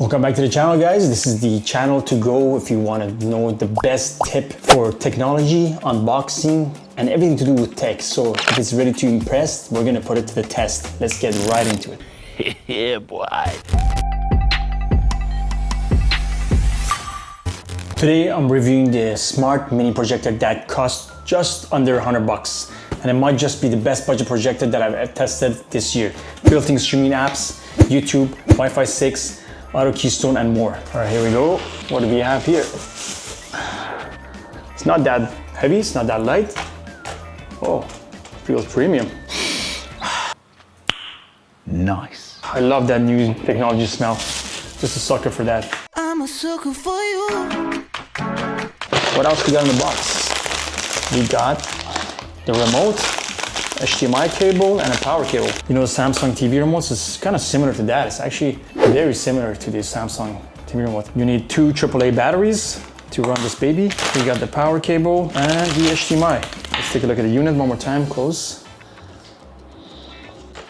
Welcome back to the channel, guys. This is the channel to go if you want to know the best tip for technology, unboxing, and everything to do with tech. So if it's ready to impress, we're gonna put it to the test. Let's get right into it. Yeah, boy. Today, I'm reviewing the smart mini projector that costs just under $100. And it might just be the best budget projector that I've tested this year. Built-in streaming apps, YouTube, Wi-Fi 6, auto keystone, and more. All right, here we go. What do we have here? It's not that heavy, it's not that light. Oh, feels premium. Nice. I love that new technology smell. Just a sucker for that. I'm a sucker for you. What else we got in the box? We got the remote, HDMI cable, and a power cable. You know, Samsung TV remotes is kind of similar to that. It's actually very similar to the Samsung TV remote. You need two AAA batteries to run this baby. We got the power cable and the HDMI. Let's take a look at the unit one more time, close.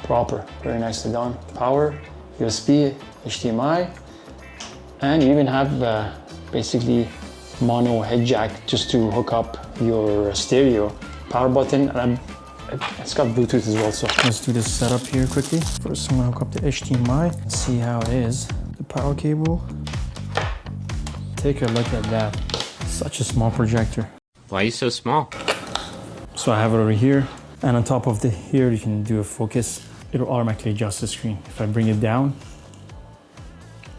Proper, very nicely done. Power, USB, HDMI, and you even have basically mono head jack just to hook up your stereo. Power button, and it's got Bluetooth as well. So let's do this setup here quickly. First, I'm gonna hook up the HDMI and see how it is. The power cable. Take a look at that. Such a small projector. Why are you so small? So I have it over here, and on top of the here, you can do a focus. It'll automatically adjust the screen. If I bring it down,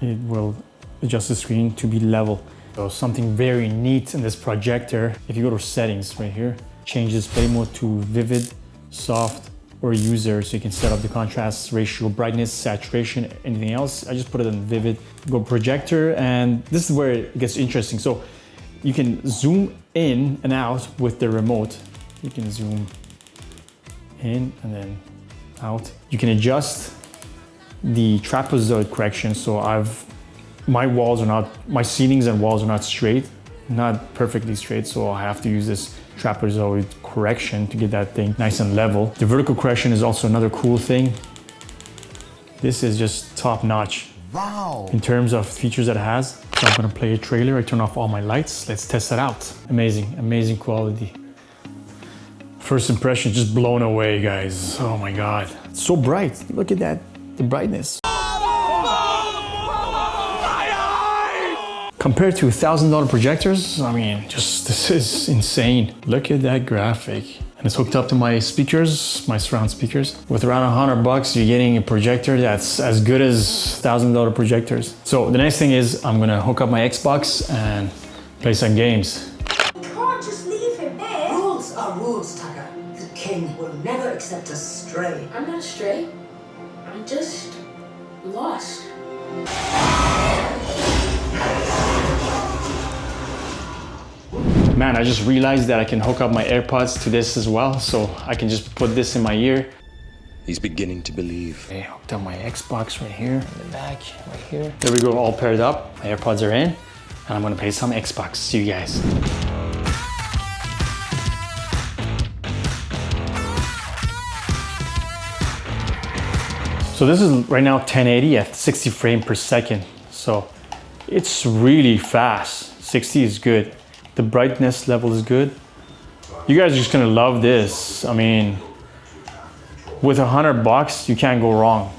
it will adjust the screen to be level. So something very neat in this projector, if you go to settings right here, change display mode to vivid, soft, or user, so you can set up the contrast ratio, brightness, saturation, anything else. I just put it in vivid. Go projector, and this is where it gets interesting. So you can zoom in and out with the remote. You can zoom in and then out. You can adjust the trapezoid correction. So my ceilings and walls are not straight, not perfectly straight. So I have to use this trapezoid correction to get that thing nice and level. The vertical correction is also another cool thing. This is just top notch. Wow. In terms of features that it has. So I'm gonna play a trailer. I turn off all my lights. Let's test it out. Amazing, amazing quality. First impression, just blown away, guys. Oh my God. It's so bright. Look at that, the brightness. Compared to $1,000 projectors, I mean, this is insane. Look at that graphic. And it's hooked up to my speakers, my surround speakers. With around $100, you're getting a projector that's as good as $1,000 projectors. So the next thing is I'm gonna hook up my Xbox and play some games. You can't just leave him there. Rules are rules, Tucker. The king will never accept a stray. I'm not stray. I'm just lost. Man, I just realized that I can hook up my AirPods to this as well, so I can just put this in my ear. He's beginning to believe. Okay, hooked up my Xbox right here, in the back, right here. There we go, all paired up. My AirPods are in, and I'm gonna play some Xbox. See you guys. So this is right now 1080 at 60 frames per second. So it's really fast. 60 is good. The brightness level is good. You guys are just gonna love this. I mean, with $100, you can't go wrong.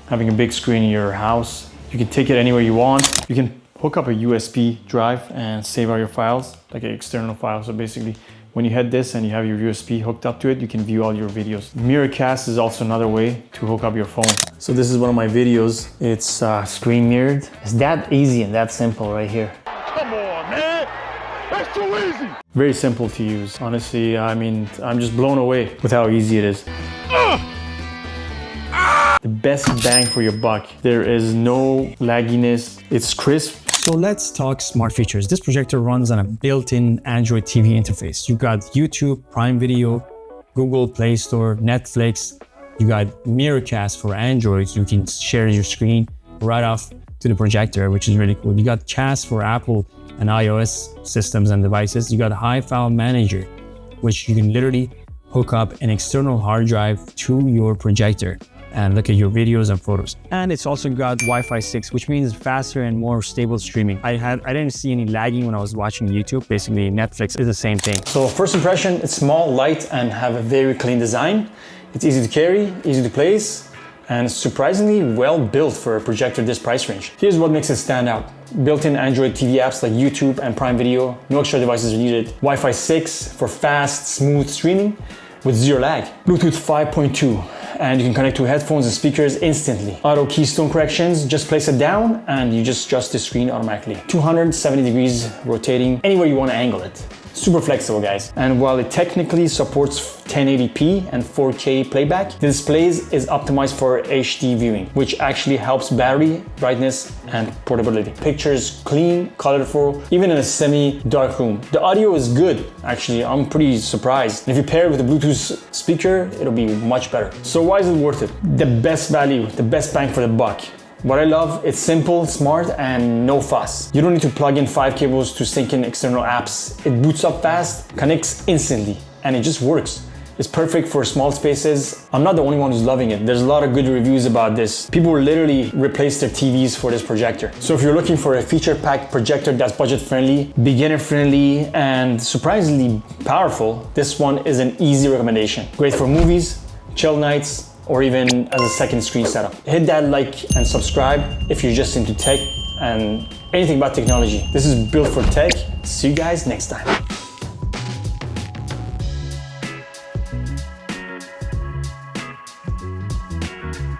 Having a big screen in your house, you can take it anywhere you want. You can hook up a USB drive and save all your files, like an external file. So basically, when you hit this and you have your USB hooked up to it, you can view all your videos. Mirrorcast is also another way to hook up your phone. So this is one of my videos. It's screen mirrored. It's that easy and that simple right here. Come on, man. That's too easy. Very simple to use. Honestly, I mean, I'm just blown away with how easy it is. The best bang for your buck. There is no lagginess. It's crisp. So let's talk smart features. This projector runs on a built-in Android TV interface. You got YouTube, Prime Video, Google Play Store, Netflix. You got Mirrorcast for Android. You can share your screen right off to the projector, which is really cool. You got Cast for Apple and iOS systems and devices. You got High File Manager, which you can literally hook up an external hard drive to your projector and look at your videos and photos. And it's also got Wi-Fi 6, which means faster and more stable streaming. I didn't see any lagging when I was watching YouTube. Basically, Netflix is the same thing. So first impression, it's small, light, and have a very clean design. It's easy to carry, easy to place, and surprisingly well built for a projector this price range. Here's what makes it stand out. Built-in Android TV apps like YouTube and Prime Video, no extra devices are needed. Wi-Fi 6 for fast, smooth streaming with zero lag. Bluetooth 5.2, and you can connect to headphones and speakers instantly. Auto keystone corrections, just place it down and you just adjust the screen automatically. 270 degrees rotating anywhere you want to angle it. Super flexible, guys. And while it technically supports 1080p and 4K playback, the display is optimized for HD viewing, which actually helps battery, brightness, and portability. Pictures clean, colorful, even in a semi-dark room. The audio is good, actually. I'm pretty surprised. If you pair it with a Bluetooth speaker, it'll be much better. So why is it worth it? The best value, the best bang for the buck. What I love, it's simple, smart, and no fuss. You don't need to plug in 5 cables to sync in external apps. It boots up fast, connects instantly, and it just works. It's perfect for small spaces. I'm not the only one who's loving it. There's a lot of good reviews about this. People literally replace their TVs for this projector. So if you're looking for a feature-packed projector that's budget-friendly, beginner-friendly, and surprisingly powerful, this one is an easy recommendation. Great for movies, chill nights, or even as a second screen setup. Hit that like and subscribe if you're just into tech and anything about technology. This is built for tech. See you guys next time.